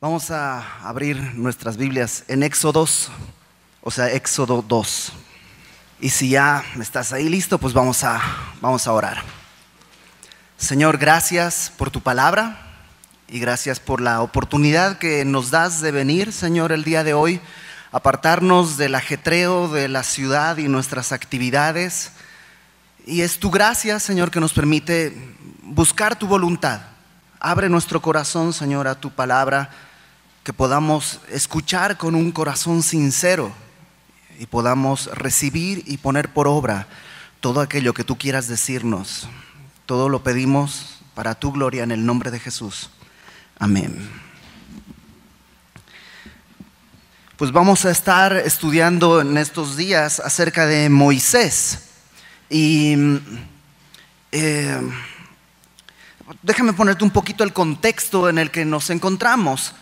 Vamos a abrir nuestras Biblias en Éxodo 2. Y si ya estás ahí listo, pues vamos a orar. Señor, gracias por tu palabra y gracias por la oportunidad que nos das de venir, Señor, el día de hoy, apartarnos del ajetreo de la ciudad y nuestras actividades. Y es tu gracia, Señor, que nos permite buscar tu voluntad. Abre nuestro corazón, Señor, a tu palabra, que podamos escuchar con un corazón sincero y podamos recibir y poner por obra todo aquello que tú quieras decirnos. Todo lo pedimos para tu gloria en el nombre de Jesús. Amén. Pues vamos a estar estudiando en estos días acerca de Moisés. Y déjame ponerte un poquito el contexto en el que nos encontramos.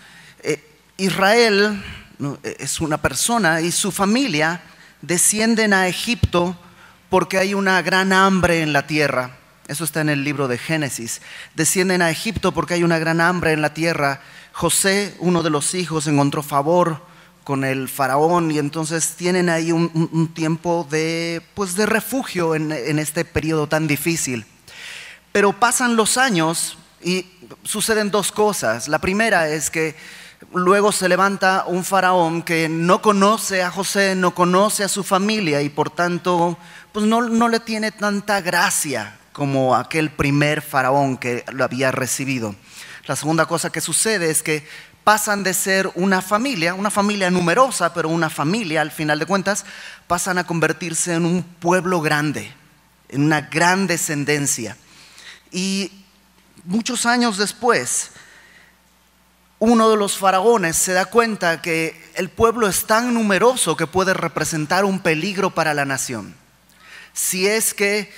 Israel es una persona y su familia descienden a Egipto porque hay una gran hambre en la tierra. Eso está en el libro de Génesis. Descienden a Egipto porque hay una gran hambre en la tierra. José, uno de los hijos, encontró favor con el faraón y entonces tienen ahí un tiempo de refugio en este periodo tan difícil. Pero pasan los años y suceden dos cosas. La primera es que luego se levanta un faraón que no conoce a José, no conoce a su familia y por tanto pues no le tiene tanta gracia como aquel primer faraón que lo había recibido. La segunda cosa que sucede es que pasan de ser una familia numerosa, pero una familia al final de cuentas, pasan a convertirse en un pueblo grande, en una gran descendencia. Y muchos años después, uno de los faraones se da cuenta que el pueblo es tan numeroso que puede representar un peligro para la nación. Si es que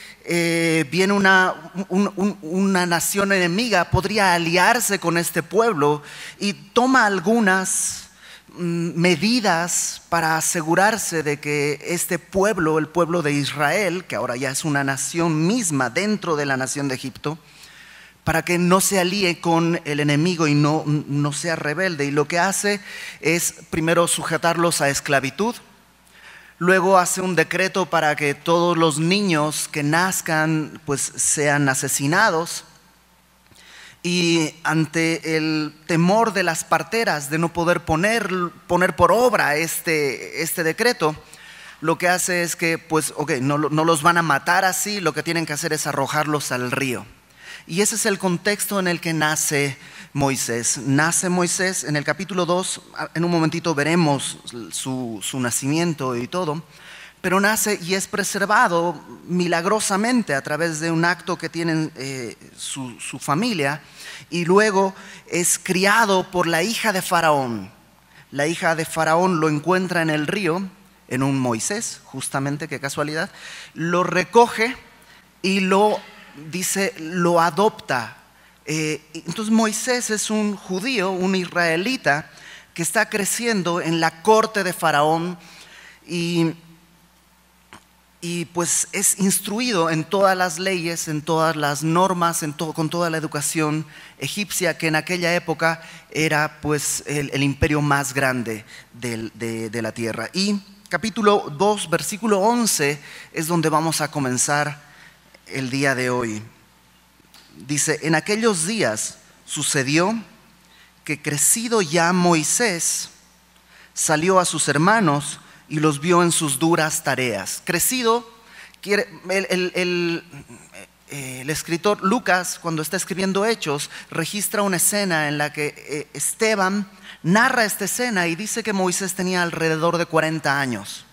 viene una nación enemiga, podría aliarse con este pueblo y toma algunas medidas para asegurarse de que este pueblo, el pueblo de Israel, que ahora ya es una nación misma dentro de la nación de Egipto, para que no se alíe con el enemigo y no sea rebelde. Y lo que hace es primero sujetarlos a esclavitud. Luego hace un decreto para que todos los niños que nazcan pues sean asesinados. Y ante el temor de las parteras de no poder poner por obra este decreto, lo que hace es que no los van a matar así, lo que tienen que hacer es arrojarlos al río. Y ese es el contexto en el que nace Moisés. Nace Moisés en el capítulo 2, en un momentito veremos su nacimiento y todo, pero nace y es preservado milagrosamente a través de un acto que tienen su familia, y luego es criado por la hija de Faraón. La hija de Faraón lo encuentra en el río, en un Moisés, justamente, qué casualidad, lo recoge y lo adopta. Entonces Moisés es un judío, un israelita que está creciendo en la corte de Faraón y pues es instruido en todas las leyes, en todas las normas, con toda la educación egipcia, que en aquella época era pues el imperio más grande de la tierra. Y capítulo 2, versículo 11 es donde vamos a comenzar el día de hoy. Dice: en aquellos días sucedió que crecido ya Moisés salió a sus hermanos y los vio en sus duras tareas. Crecido, el escritor Lucas, cuando está escribiendo Hechos, registra una escena en la que Esteban narra esta escena y dice que Moisés tenía alrededor de 40 años.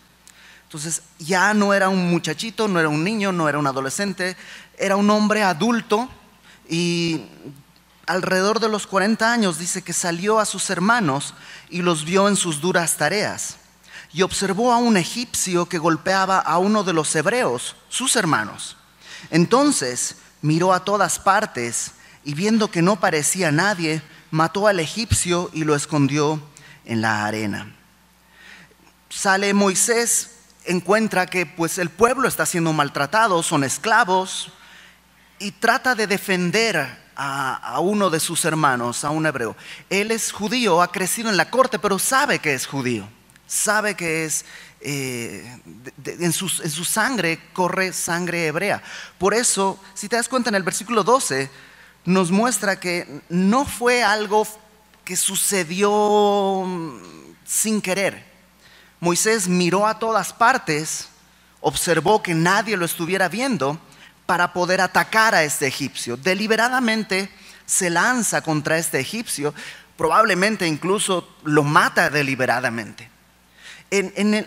Entonces ya no era un muchachito, no era un niño, no era un adolescente, era un hombre adulto. Y alrededor de los 40 años dice que salió a sus hermanos y los vio en sus duras tareas. Y observó a un egipcio que golpeaba a uno de los hebreos, sus hermanos. Entonces miró a todas partes y viendo que no parecía nadie, mató al egipcio y lo escondió en la arena. Sale Moisés, encuentra que pues el pueblo está siendo maltratado, son esclavos, y trata de defender a uno de sus hermanos, a un hebreo. Él es judío, ha crecido en la corte, pero sabe que es judío. Sabe que es, en su sangre corre sangre hebrea. Por eso, si te das cuenta, en el versículo 12 nos muestra que no fue algo que sucedió sin querer. Moisés miró a todas partes, observó que nadie lo estuviera viendo para poder atacar a este egipcio. Deliberadamente se lanza contra este egipcio, probablemente incluso lo mata deliberadamente.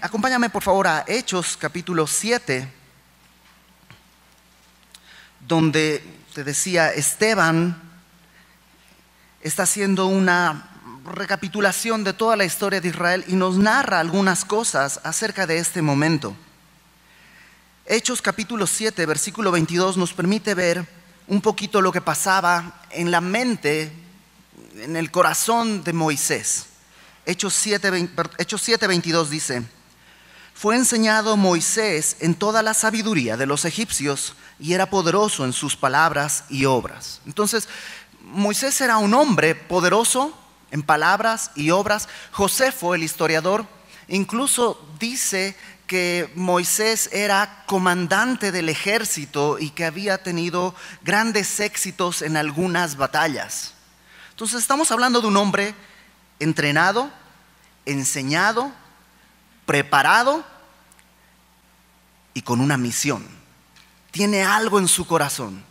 Acompáñame por favor a Hechos capítulo 7, donde te decía, Esteban está haciendo una recapitulación de toda la historia de Israel y nos narra algunas cosas acerca de este momento. Hechos capítulo 7, versículo 22 nos permite ver un poquito lo que pasaba en la mente, en el corazón de Moisés. Hechos 7, 22 dice: fue enseñado Moisés en toda la sabiduría de los egipcios y era poderoso en sus palabras y obras. Entonces, Moisés era un hombre poderoso en palabras y obras. Josefo, el historiador, incluso dice que Moisés era comandante del ejército y que había tenido grandes éxitos en algunas batallas. Entonces, estamos hablando de un hombre entrenado, enseñado, preparado y con una misión. Tiene algo en su corazón.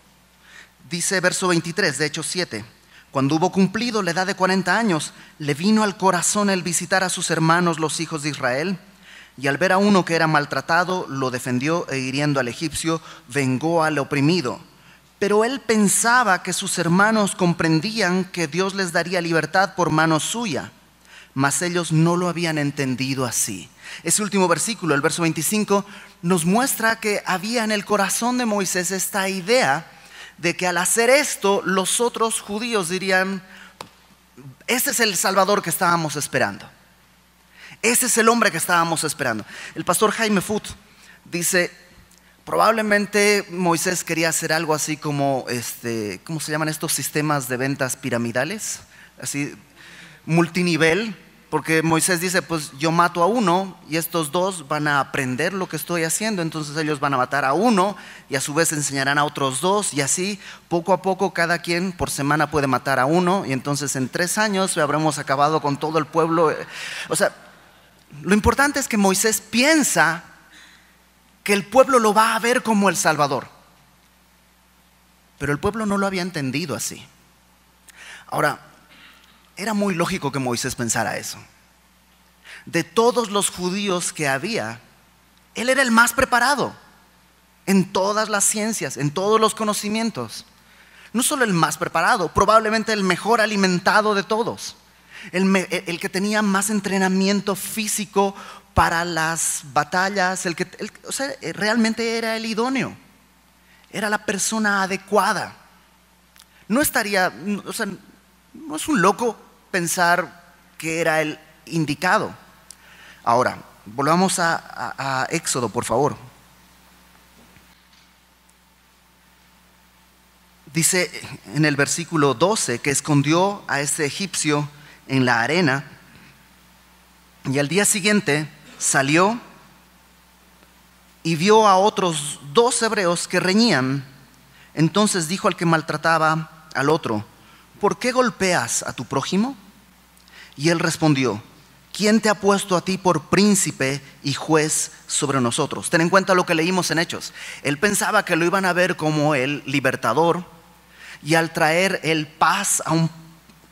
Dice verso 23 de Hechos 7: cuando hubo cumplido la edad de 40 años, le vino al corazón el visitar a sus hermanos los hijos de Israel, y al ver a uno que era maltratado, lo defendió e hiriendo al egipcio, vengó al oprimido. Pero él pensaba que sus hermanos comprendían que Dios les daría libertad por mano suya, mas ellos no lo habían entendido así. Ese último versículo, el verso 25, nos muestra que había en el corazón de Moisés esta idea de que al hacer esto, los otros judíos dirían: este es el Salvador que estábamos esperando. Ese es el hombre que estábamos esperando. El pastor Jaime Foot dice: probablemente Moisés quería hacer algo así como, ¿cómo se llaman estos sistemas de ventas piramidales? Así, multinivel. Porque Moisés dice, pues yo mato a uno y estos dos van a aprender lo que estoy haciendo. Entonces ellos van a matar a uno y a su vez enseñarán a otros dos. Y así, poco a poco, cada quien por semana puede matar a uno. Y entonces en 3 años habremos acabado con todo el pueblo. O sea, lo importante es que Moisés piensa que el pueblo lo va a ver como el Salvador. Pero el pueblo no lo había entendido así. Ahora, era muy lógico que Moisés pensara eso. De todos los judíos que había, él era el más preparado en todas las ciencias, en todos los conocimientos. No solo el más preparado, probablemente el mejor alimentado de todos. El que tenía más entrenamiento físico para las batallas, realmente era el idóneo, era la persona adecuada. No es un loco pensar que era el indicado. Ahora, volvamos a Éxodo, por favor. Dice en el versículo 12 que escondió a este egipcio en la arena, y al día siguiente salió y vio a otros 2 hebreos que reñían. Entonces dijo al que maltrataba al otro: ¿por qué golpeas a tu prójimo? Y él respondió: ¿quién te ha puesto a ti por príncipe y juez sobre nosotros? Ten en cuenta lo que leímos en Hechos. Él pensaba que lo iban a ver como el libertador, y al traer el paz a un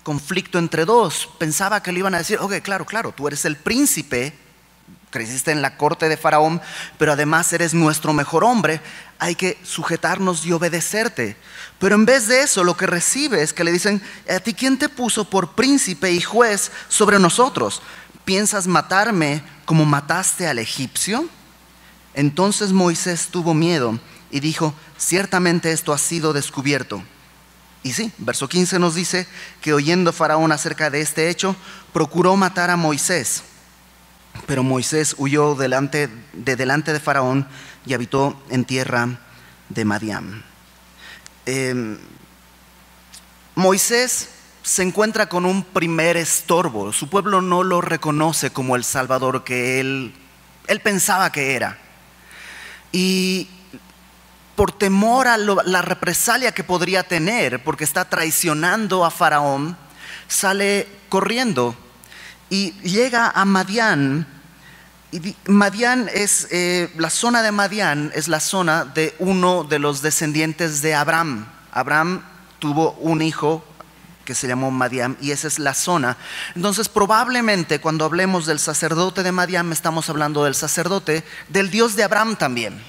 conflicto entre dos, pensaba que le iban a decir: ok, claro, tú eres el príncipe, creciste en la corte de Faraón, pero además eres nuestro mejor hombre, hay que sujetarnos y obedecerte. Pero en vez de eso, lo que recibe es que le dicen: ¿a ti quién te puso por príncipe y juez sobre nosotros? ¿Piensas matarme como mataste al egipcio? Entonces Moisés tuvo miedo y dijo: ciertamente esto ha sido descubierto. Y sí, verso 15 nos dice que oyendo Faraón acerca de este hecho, procuró matar a Moisés. Pero Moisés huyó delante de Faraón y habitó en tierra de Madián. Moisés se encuentra con un primer estorbo. Su pueblo no lo reconoce como el Salvador que él pensaba que era. Y por temor a la represalia que podría tener, porque está traicionando a Faraón, sale corriendo y llega a Madián. Y Madián es, la zona de Madián es la zona de uno de los descendientes de Abraham. Abraham tuvo un hijo que se llamó Madián, y esa es la zona. Entonces probablemente cuando hablemos del sacerdote de Madián estamos hablando del sacerdote del Dios de Abraham también.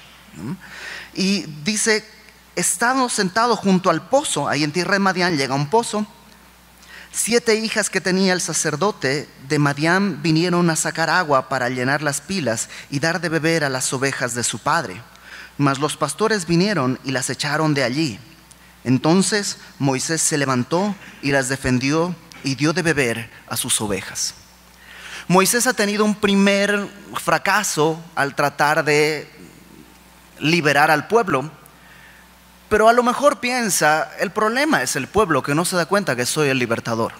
Y dice, estando sentado junto al pozo, ahí en tierra de Madián llega un pozo. 7 hijas que tenía el sacerdote de Madián vinieron a sacar agua para llenar las pilas y dar de beber a las ovejas de su padre. Mas los pastores vinieron y las echaron de allí. Entonces Moisés se levantó y las defendió y dio de beber a sus ovejas. Moisés ha tenido un primer fracaso al tratar de liberar al pueblo, pero a lo mejor piensa, el problema es el pueblo que no se da cuenta que soy el libertador.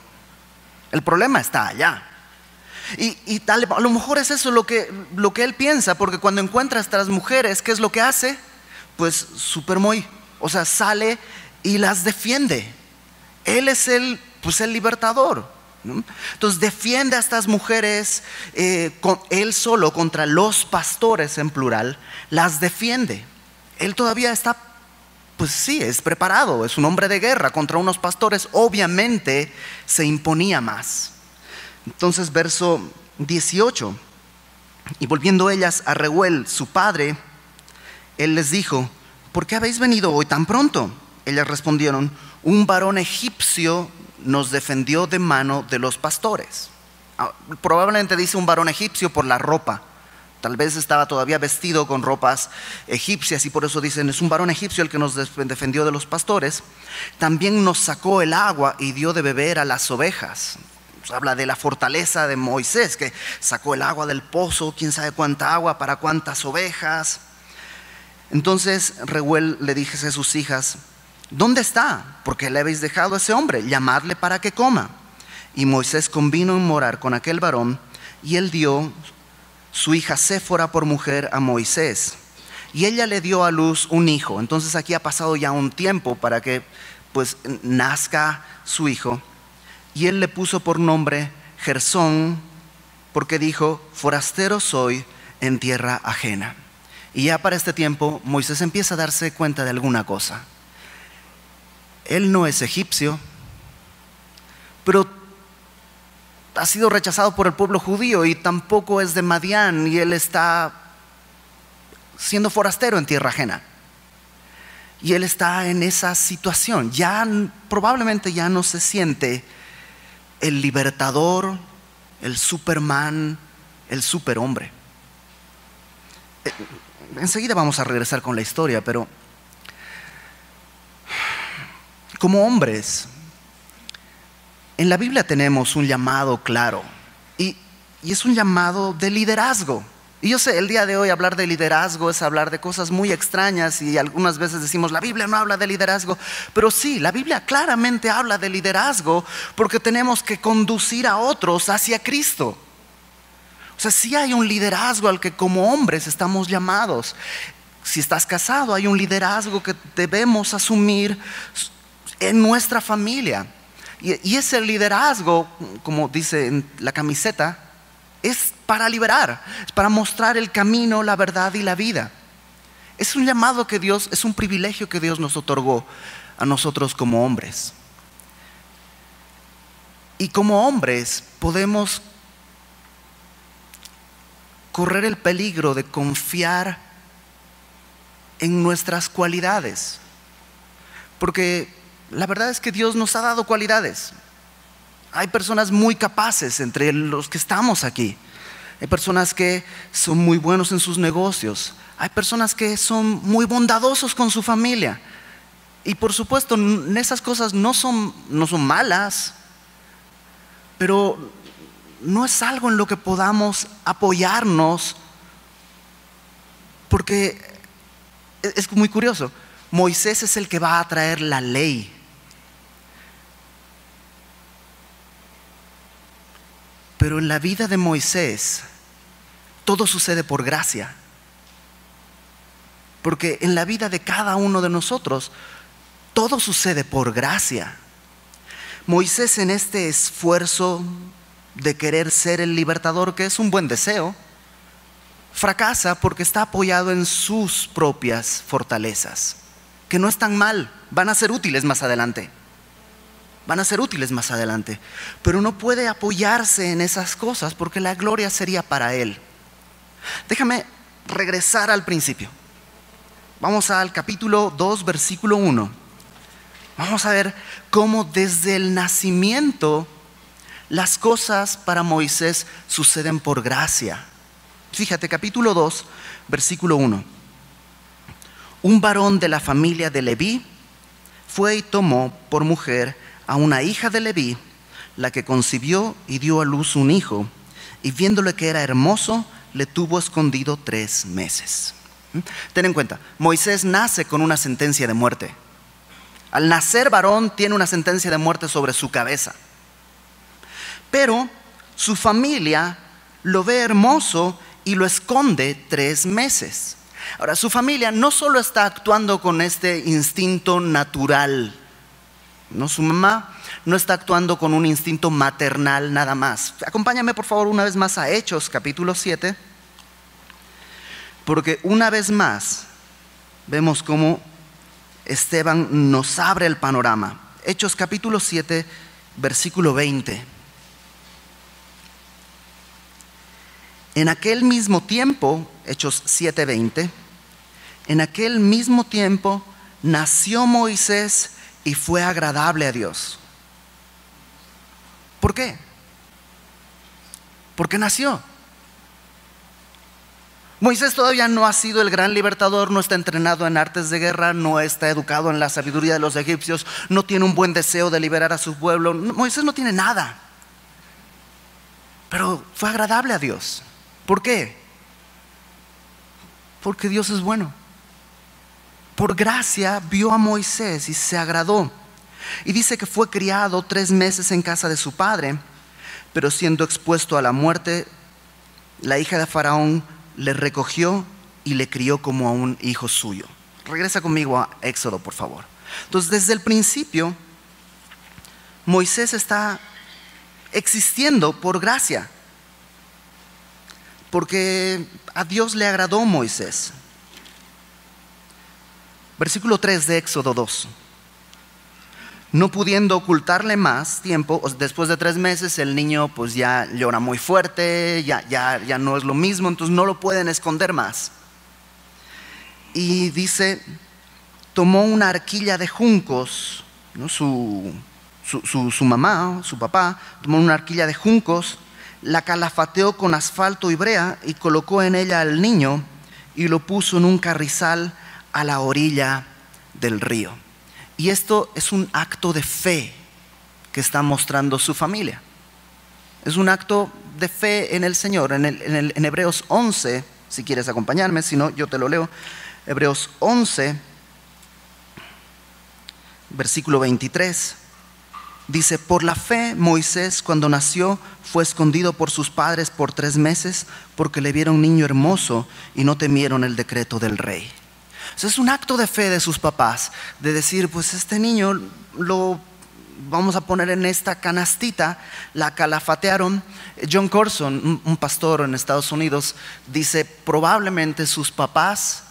El problema está allá. Y a lo mejor es eso lo que él piensa, porque cuando encuentra a estas mujeres, ¿qué es lo que hace? Pues súper muy, o sea, sale y las defiende. Él es el libertador, ¿no? Entonces defiende a estas mujeres, él solo contra los pastores en plural, las defiende. Él todavía está, pues sí, es preparado, es un hombre de guerra contra unos pastores, obviamente se imponía más. Entonces verso 18, y volviendo ellas a Reuel su padre, él les dijo, ¿por qué habéis venido hoy tan pronto? Ellas respondieron, un varón egipcio nos defendió de mano de los pastores. Probablemente dice un varón egipcio por la ropa. Tal vez estaba todavía vestido con ropas egipcias y por eso dicen, es un varón egipcio el que nos defendió de los pastores. También nos sacó el agua y dio de beber a las ovejas. Habla de la fortaleza de Moisés, que sacó el agua del pozo, quién sabe cuánta agua, para cuántas ovejas. Entonces Reuel le dice a sus hijas, ¿dónde está? ¿Por qué le habéis dejado a ese hombre? Llamadle para que coma. Y Moisés convino en morar con aquel varón, y él dio su hija Séfora por mujer a Moisés, y ella le dio a luz un hijo. Entonces aquí ha pasado ya un tiempo para que pues nazca su hijo, y él le puso por nombre Gersón, porque dijo, forastero soy en tierra ajena. Y ya para este tiempo Moisés empieza a darse cuenta de alguna cosa. Él no es egipcio, pero ha sido rechazado por el pueblo judío, y tampoco es de Madián, y él está siendo forastero en tierra ajena. Y él está en esa situación. Ya probablemente ya no se siente el libertador, el Superman, el superhombre. Enseguida vamos a regresar con la historia, pero como hombres, en la Biblia tenemos un llamado claro, y es un llamado de liderazgo. Y yo sé, el día de hoy hablar de liderazgo es hablar de cosas muy extrañas, y algunas veces decimos, la Biblia no habla de liderazgo, pero sí, la Biblia claramente habla de liderazgo, porque tenemos que conducir a otros hacia Cristo. O sea, sí hay un liderazgo al que como hombres estamos llamados. Si estás casado, hay un liderazgo que debemos asumir en nuestra familia. Y ese liderazgo, como dice en la camiseta, es para liberar, es para mostrar el camino, la verdad y la vida. Es un llamado que Dios, es un privilegio que Dios nos otorgó a nosotros como hombres. Y como hombres podemos correr el peligro de confiar en nuestras cualidades, porque la verdad es que Dios nos ha dado cualidades. Hay personas muy capaces entre los que estamos aquí. Hay personas que son muy buenos en sus negocios. Hay personas que son muy bondadosos con su familia. Y por supuesto, esas cosas no son malas, pero no es algo en lo que podamos apoyarnos, porque es muy curioso. Moisés es el que va a traer la ley. Pero en la vida de Moisés, todo sucede por gracia. Porque en la vida de cada uno de nosotros, todo sucede por gracia. Moisés, en este esfuerzo de querer ser el libertador, que es un buen deseo, fracasa porque está apoyado en sus propias fortalezas, que no están mal, van a ser útiles más adelante. Van a ser útiles más adelante. Pero no puede apoyarse en esas cosas porque la gloria sería para él. Déjame regresar al principio. Vamos al capítulo 2, versículo 1. Vamos a ver cómo desde el nacimiento las cosas para Moisés suceden por gracia. Fíjate, capítulo 2, versículo 1. Un varón de la familia de Leví fue y tomó por mujer a una hija de Leví, la que concibió y dio a luz un hijo, y viéndole que era hermoso, le tuvo escondido 3 meses. Ten en cuenta, Moisés nace con una sentencia de muerte. Al nacer varón tiene una sentencia de muerte sobre su cabeza. Pero su familia lo ve hermoso y lo esconde 3 meses. Ahora, su familia no solo está actuando con este instinto natural, no, su mamá no está actuando con un instinto maternal nada más. Acompáñame por favor una vez más a Hechos capítulo 7, porque una vez más vemos cómo Esteban nos abre el panorama. Hechos capítulo 7, versículo 20. En aquel mismo tiempo, Hechos 7:20, en aquel mismo tiempo nació Moisés y fue agradable a Dios. ¿Por qué? Porque nació. Moisés todavía no ha sido el gran libertador, no está entrenado en artes de guerra, no está educado en la sabiduría de los egipcios, no tiene un buen deseo de liberar a su pueblo. Moisés no tiene nada. Pero fue agradable a Dios. ¿Por qué? Porque Dios es bueno. Por gracia vio a Moisés y se agradó. Y dice que fue criado 3 meses en casa de su padre, pero siendo expuesto a la muerte, la hija de Faraón le recogió y le crió como a un hijo suyo. Regresa conmigo a Éxodo, por favor. Entonces, desde el principio, Moisés está existiendo por gracia, porque a Dios le agradó Moisés. Versículo 3 de Éxodo 2. No pudiendo ocultarle más tiempo, después de 3 meses el niño pues ya llora muy fuerte, ya no es lo mismo, entonces no lo pueden esconder más. Y dice, tomó una arquilla de juncos, ¿no? Su mamá, su papá, tomó una arquilla de juncos, la calafateó con asfalto y brea y colocó en ella al niño y lo puso en un carrizal a la orilla del río. Y esto es un acto de fe que está mostrando su familia. Es un acto de fe en el Señor. En Hebreos 11, si quieres acompañarme, si no, yo te lo leo. Hebreos 11, versículo 23. Dice, por la fe Moisés cuando nació fue escondido por sus padres por 3 meses porque le vieron niño hermoso y no temieron el decreto del rey. O sea, es un acto de fe de sus papás, de decir, pues este niño lo vamos a poner en esta canastita. La calafatearon. John Corson, un pastor en Estados Unidos, dice, probablemente sus papás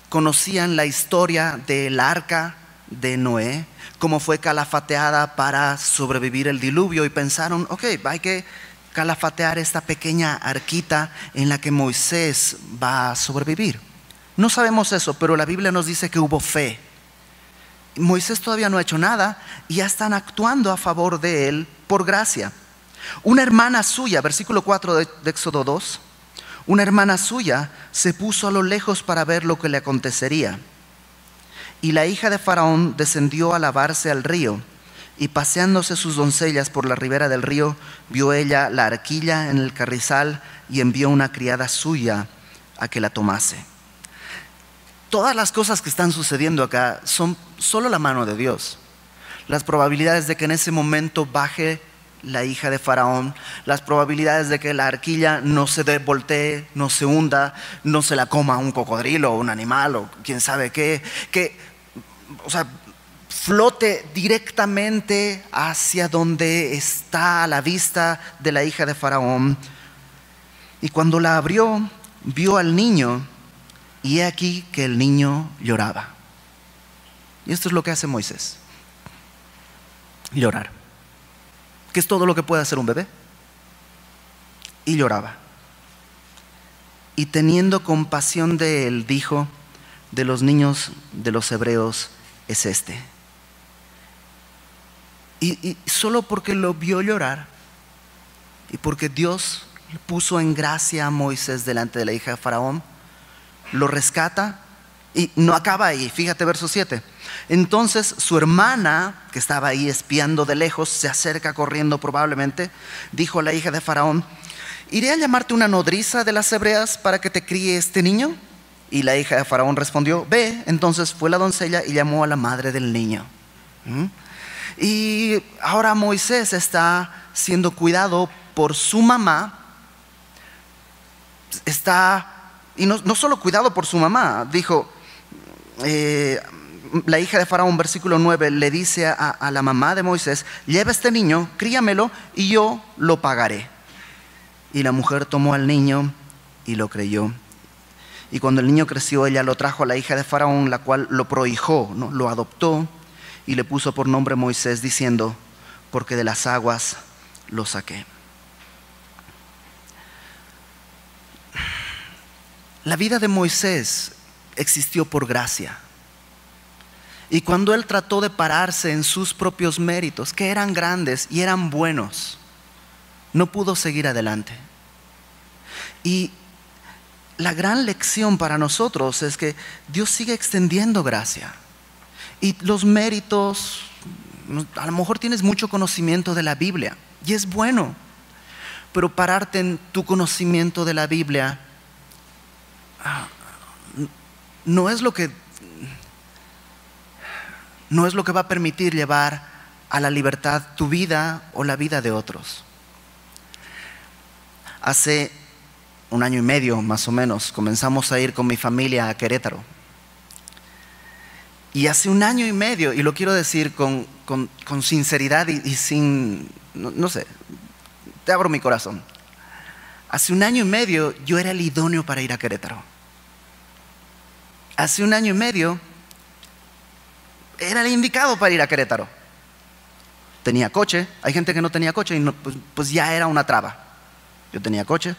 conocían la historia del arca de Noé, cómo fue calafateada para sobrevivir el diluvio, y pensaron, ok, hay que calafatear esta pequeña arquita en la que Moisés va a sobrevivir. No sabemos eso, pero la Biblia nos dice que hubo fe. Moisés todavía no ha hecho nada y ya están actuando a favor de él por gracia. Una hermana suya, versículo 4 de Éxodo 2, una hermana suya se puso a lo lejos para ver lo que le acontecería. Y la hija de Faraón descendió a lavarse al río, y paseándose sus doncellas por la ribera del río, vio ella la arquilla en el carrizal y envió una criada suya a que la tomase. Todas las cosas que están sucediendo acá son solo la mano de Dios. Las probabilidades de que en ese momento baje la hija de Faraón, las probabilidades de que la arquilla no se voltee, no se hunda, no se la coma un cocodrilo o un animal o quién sabe qué, o sea, flote directamente hacia donde está a la vista de la hija de Faraón. Y cuando la abrió, vio al niño, y he aquí que el niño lloraba. Y esto es lo que hace Moisés: llorar, que es todo lo que puede hacer un bebé. Y lloraba. Y teniendo compasión de él, dijo: de los niños de los hebreos es este. Y solo porque lo vio llorar y porque Dios puso en gracia a Moisés delante de la hija de Faraón, lo rescata. Y no acaba ahí, fíjate verso 7. Entonces su hermana, que estaba ahí espiando de lejos, se acerca corriendo probablemente, dijo a la hija de Faraón: ¿iré a llamarte una nodriza de las hebreas para que te críe este niño? Y la hija de Faraón respondió: ve. Entonces fue la doncella y llamó a la madre del niño. Y ahora Moisés está siendo cuidado por su mamá. Y no solo cuidado por su mamá, dijo, la hija de Faraón, versículo 9, le dice a la mamá de Moisés: lleva este niño, críamelo y yo lo pagaré. Y la mujer tomó al niño y lo creyó. Y cuando el niño creció, ella lo trajo a la hija de Faraón, la cual lo prohijó, ¿no? Lo adoptó y le puso por nombre Moisés, diciendo: porque de las aguas lo saqué. La vida de Moisés existió por gracia. Y cuando él trató de pararse en sus propios méritos, que eran grandes y eran buenos, no pudo seguir adelante. Y la gran lección para nosotros es que Dios sigue extendiendo gracia. Y los méritos, a lo mejor tienes mucho conocimiento de la Biblia, y es bueno, pero pararte en tu conocimiento de la Biblia no es lo que va a permitir llevar a la libertad tu vida o la vida de otros. Hace 1 año y medio más o menos comenzamos a ir con mi familia a Querétaro. Y hace 1 año y medio, y lo quiero decir con sinceridad y sin, no sé, te abro mi corazón. Hace 1 año y medio yo era el idóneo para ir a Querétaro. Hace 1 año y medio era el indicado para ir a Querétaro. Tenía coche, hay gente que no tenía coche y no, pues ya era una traba. Yo tenía coche,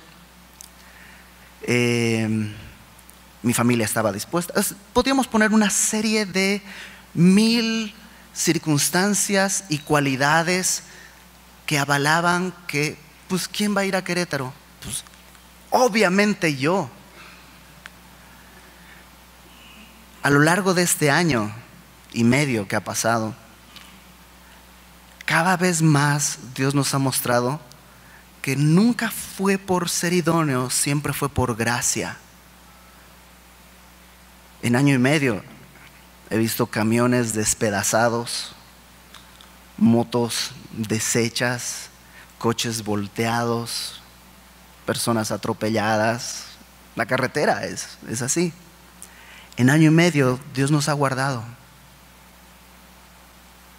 mi familia estaba dispuesta. Podíamos poner una serie de 1000 circunstancias y cualidades que avalaban que, pues, ¿quién va a ir a Querétaro? Pues, obviamente yo. A lo largo de este 1 año y medio que ha pasado, cada vez más Dios nos ha mostrado que nunca fue por ser idóneo, siempre fue por gracia. En 1 año y medio he visto camiones despedazados, motos deshechas, coches volteados, personas atropelladas. La carretera es así. En 1 año y medio Dios nos ha guardado.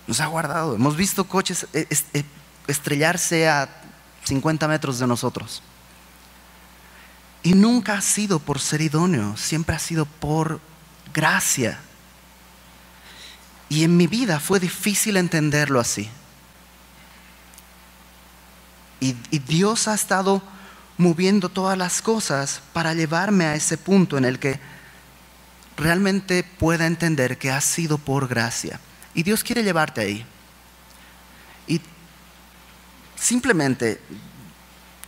Nos ha guardado. Hemos visto coches estrellarse a 50 metros de nosotros. Y nunca ha sido por ser idóneo, siempre ha sido por gracia. Y en mi vida fue difícil entenderlo así. Y Dios ha estado moviendo todas las cosas para llevarme a ese punto en el que realmente pueda entender que ha sido por gracia. Y Dios quiere llevarte ahí. Y simplemente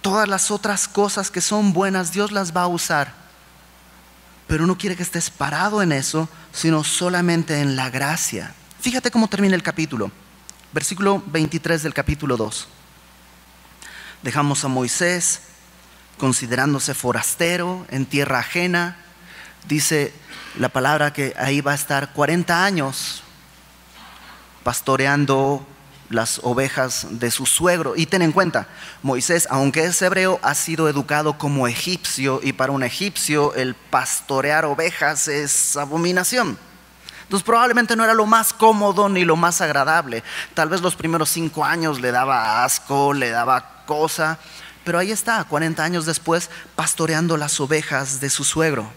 todas las otras cosas que son buenas, Dios las va a usar. Pero no quiere que estés parado en eso, sino solamente en la gracia. Fíjate cómo termina el capítulo. Versículo 23 del capítulo 2. Dejamos a Moisés considerándose forastero en tierra ajena. Dice la palabra que ahí va a estar 40 años pastoreando las ovejas de su suegro. Y ten en cuenta, Moisés, aunque es hebreo, ha sido educado como egipcio, y para un egipcio el pastorear ovejas es abominación. Entonces probablemente no era lo más cómodo ni lo más agradable. Tal vez los primeros 5 años le daba asco, le daba cosa, pero ahí está, 40 años después, pastoreando las ovejas de su suegro.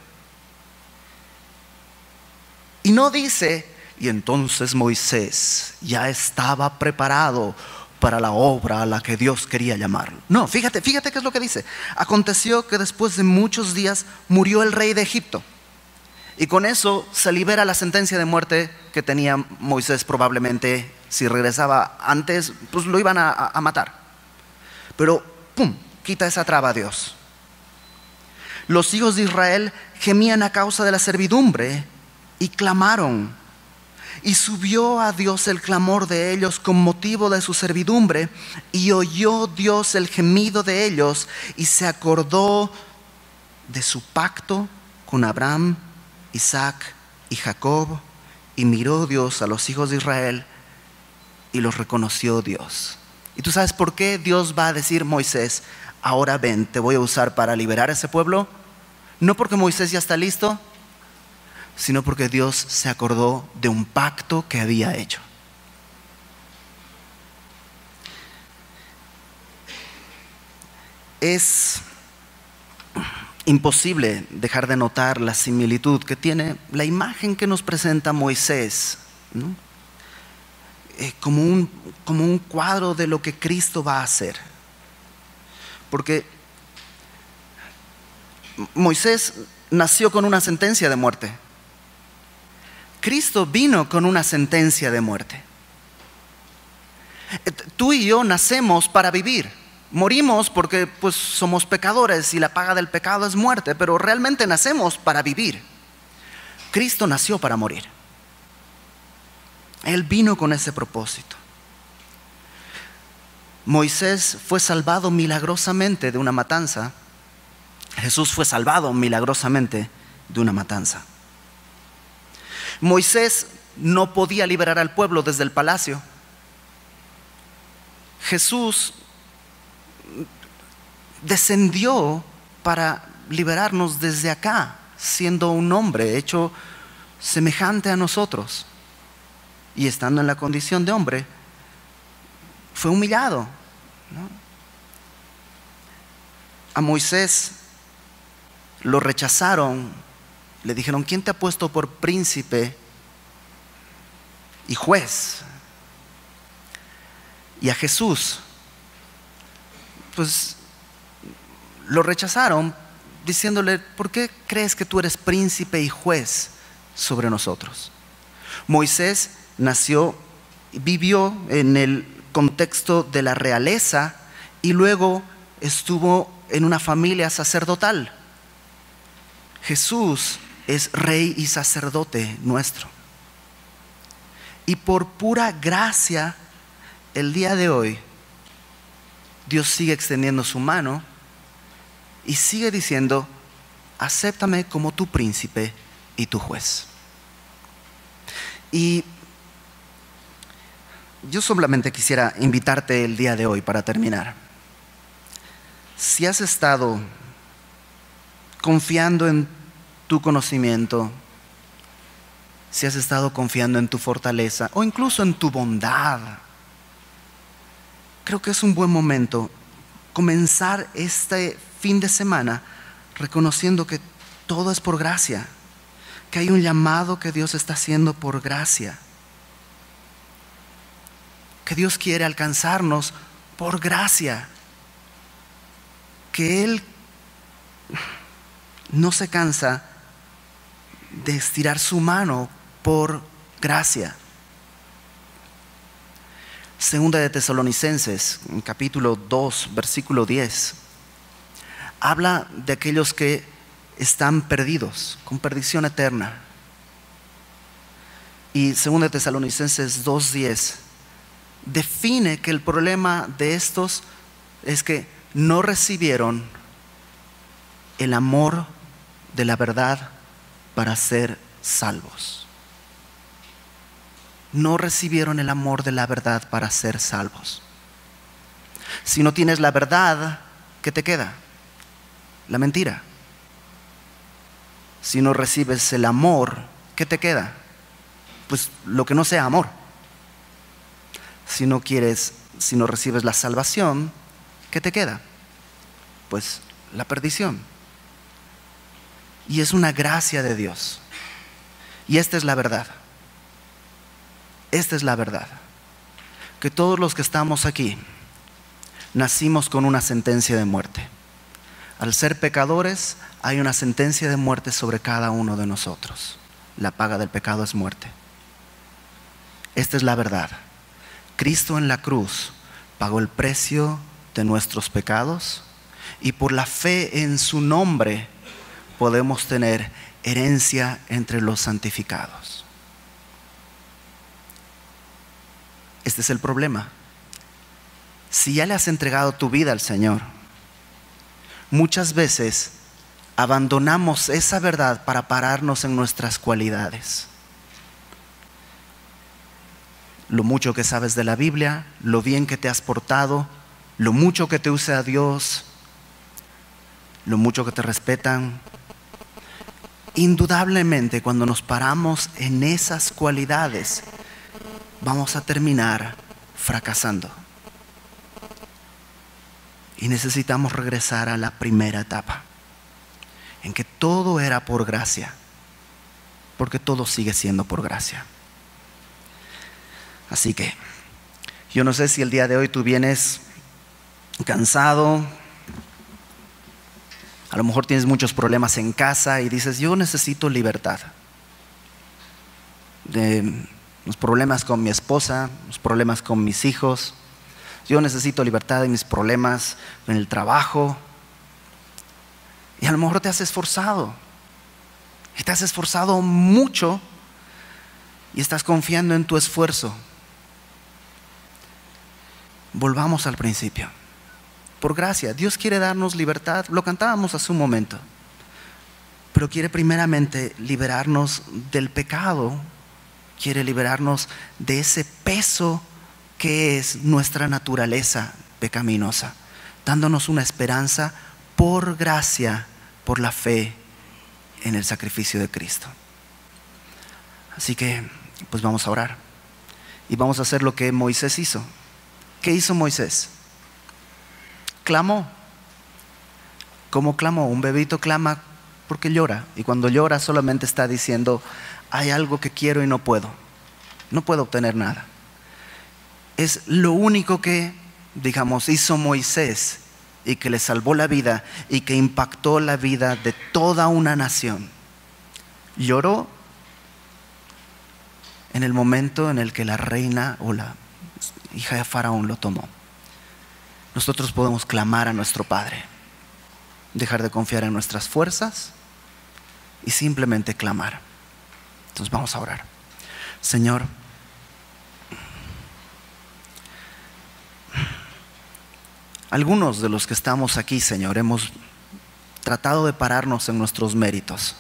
Y no dice: y entonces Moisés ya estaba preparado para la obra a la que Dios quería llamarlo. No, fíjate qué es lo que dice. Aconteció que después de muchos días murió el rey de Egipto. Y con eso se libera la sentencia de muerte que tenía Moisés. Probablemente si regresaba antes, pues lo iban a matar. Pero ¡pum!, quita esa traba a Dios. Los hijos de Israel gemían a causa de la servidumbre y clamaron. Y subió a Dios el clamor de ellos con motivo de su servidumbre, y oyó Dios el gemido de ellos, y se acordó de su pacto con Abraham, Isaac y Jacob, y miró Dios a los hijos de Israel y los reconoció Dios. ¿Y tú sabes por qué Dios va a decir: Moisés, ahora ven, te voy a usar para liberar a ese pueblo? No porque Moisés ya está listo, sino porque Dios se acordó de un pacto que había hecho. Es imposible dejar de notar la similitud que tiene la imagen que nos presenta Moisés, ¿no? Como un cuadro de lo que Cristo va a hacer. Porque Moisés nació con una sentencia de muerte. Cristo vino con una sentencia de muerte. Tú y yo nacemos para vivir. Morimos porque pues somos pecadores y la paga del pecado es muerte, pero realmente nacemos para vivir. Cristo nació para morir. Él vino con ese propósito. Moisés fue salvado milagrosamente de una matanza. Jesús fue salvado milagrosamente de una matanza. Moisés no podía liberar al pueblo desde el palacio. Jesús descendió para liberarnos desde acá, siendo un hombre hecho semejante a nosotros. Y estando en la condición de hombre, fue humillado, ¿no? A Moisés lo rechazaron, le dijeron: ¿quién te ha puesto por príncipe y juez? Y a Jesús, pues lo rechazaron diciéndole: ¿por qué crees que tú eres príncipe y juez sobre nosotros? Moisés nació, vivió en el contexto de la realeza y luego estuvo en una familia sacerdotal. Jesús es rey y sacerdote nuestro. Y por pura gracia, el día de hoy, Dios sigue extendiendo su mano y sigue diciendo: acéptame como tu príncipe y tu juez. Y yo solamente quisiera invitarte el día de hoy para terminar. Si has estado confiando en tu conocimiento, si has estado confiando en tu fortaleza o incluso en tu bondad, creo que es un buen momento comenzar este fin de semana reconociendo que todo es por gracia, que hay un llamado que Dios está haciendo por gracia, que Dios quiere alcanzarnos por gracia, que Él no se cansa de estirar su mano por gracia. Segunda de Tesalonicenses, en capítulo 2, versículo 10, habla de aquellos que están perdidos, con perdición eterna. Y segunda de Tesalonicenses 2:10 define que el problema de estos es que no recibieron el amor de la verdad para ser salvos. no recibieron el amor de la verdad para ser salvos. Si no tienes la verdad, ¿qué te queda? La mentira. Si no recibes el amor, ¿qué te queda? Pues lo que no sea amor. Si no recibes la salvación, ¿qué te queda? Pues la perdición. Y es una gracia de Dios. Y esta es la verdad. Esta es la verdad. Que todos los que estamos aquí nacimos con una sentencia de muerte. Al ser pecadores, hay una sentencia de muerte sobre cada uno de nosotros. La paga del pecado es muerte. Esta es la verdad. Cristo en la cruz pagó el precio de nuestros pecados y por la fe en su nombre podemos tener herencia entre los santificados. Este es el problema. Si ya le has entregado tu vida al Señor, muchas veces abandonamos esa verdad para pararnos en nuestras cualidades. Lo mucho que sabes de la Biblia, lo bien que te has portado, lo mucho que te usa Dios, lo mucho que te respetan. Indudablemente, cuando nos paramos en esas cualidades, vamos a terminar fracasando. Y necesitamos regresar a la primera etapa, en que todo era por gracia, porque todo sigue siendo por gracia. Así que, yo no sé si el día de hoy tú vienes cansado, a lo mejor tienes muchos problemas en casa y dices, yo necesito libertad. De los problemas con mi esposa, los problemas con mis hijos. Yo necesito libertad de mis problemas en el trabajo. Y a lo mejor te has esforzado. Y te has esforzado mucho y estás confiando en tu esfuerzo. Volvamos al principio. Por gracia, Dios quiere darnos libertad. Lo cantábamos hace un momento. Pero quiere primeramente liberarnos del pecado. Quiere liberarnos de ese peso que es nuestra naturaleza pecaminosa, dándonos una esperanza por gracia, por la fe en el sacrificio de Cristo. Así que, pues vamos a orar. Y vamos a hacer lo que Moisés hizo. ¿Qué hizo Moisés? Clamó. ¿Cómo clamó? Un bebito clama porque llora. Y cuando llora solamente está diciendo, hay algo que quiero y no puedo. No puedo obtener nada. Es lo único que, digamos, hizo Moisés y que le salvó la vida y que impactó la vida de toda una nación. Lloró en el momento en el que la reina o la hija de Faraón lo tomó. Nosotros podemos clamar a nuestro Padre, dejar de confiar en nuestras fuerzas y simplemente clamar. Entonces vamos a orar. Señor, algunos de los que estamos aquí, Señor, hemos tratado de pararnos en nuestros méritos.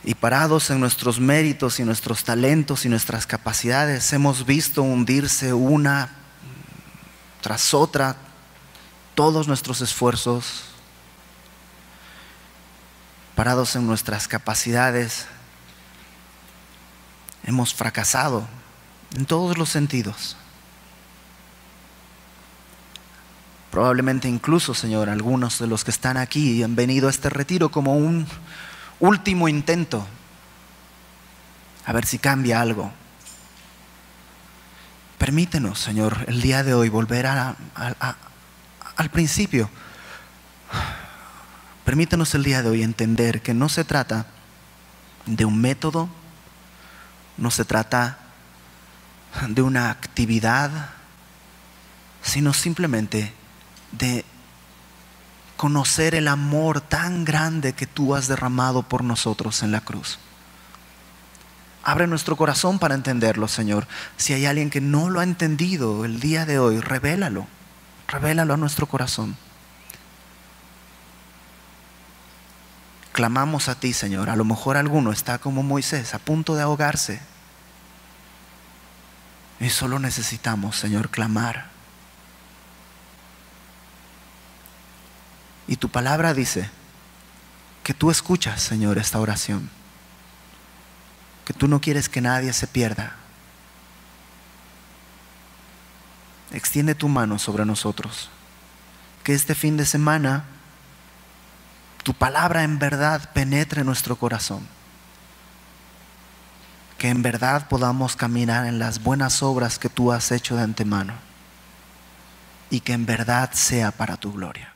Y parados en nuestros méritos y nuestros talentos y nuestras capacidades, hemos visto hundirse una tras otra todos nuestros esfuerzos. Parados en nuestras capacidades, hemos fracasado en todos los sentidos. Probablemente incluso, Señor, algunos de los que están aquí han venido a este retiro como un último intento, a ver si cambia algo. Permítenos, Señor, el día de hoy volver al principio. Permítenos el día de hoy entender que no se trata de un método, no se trata de una actividad, sino simplemente de conocer el amor tan grande que tú has derramado por nosotros en la cruz. Abre nuestro corazón para entenderlo, Señor. Si hay alguien que no lo ha entendido el día de hoy, revélalo a nuestro corazón. clamamos a ti, Señor. A lo mejor alguno está como Moisés, a punto de ahogarse. Y solo necesitamos, Señor, clamar. Y tu palabra dice que tú escuchas, Señor, esta oración. Que tú no quieres que nadie se pierda. Extiende tu mano sobre nosotros. Que este fin de semana tu palabra en verdad penetre nuestro corazón. Que en verdad podamos caminar en las buenas obras que tú has hecho de antemano. Y que en verdad sea para tu gloria.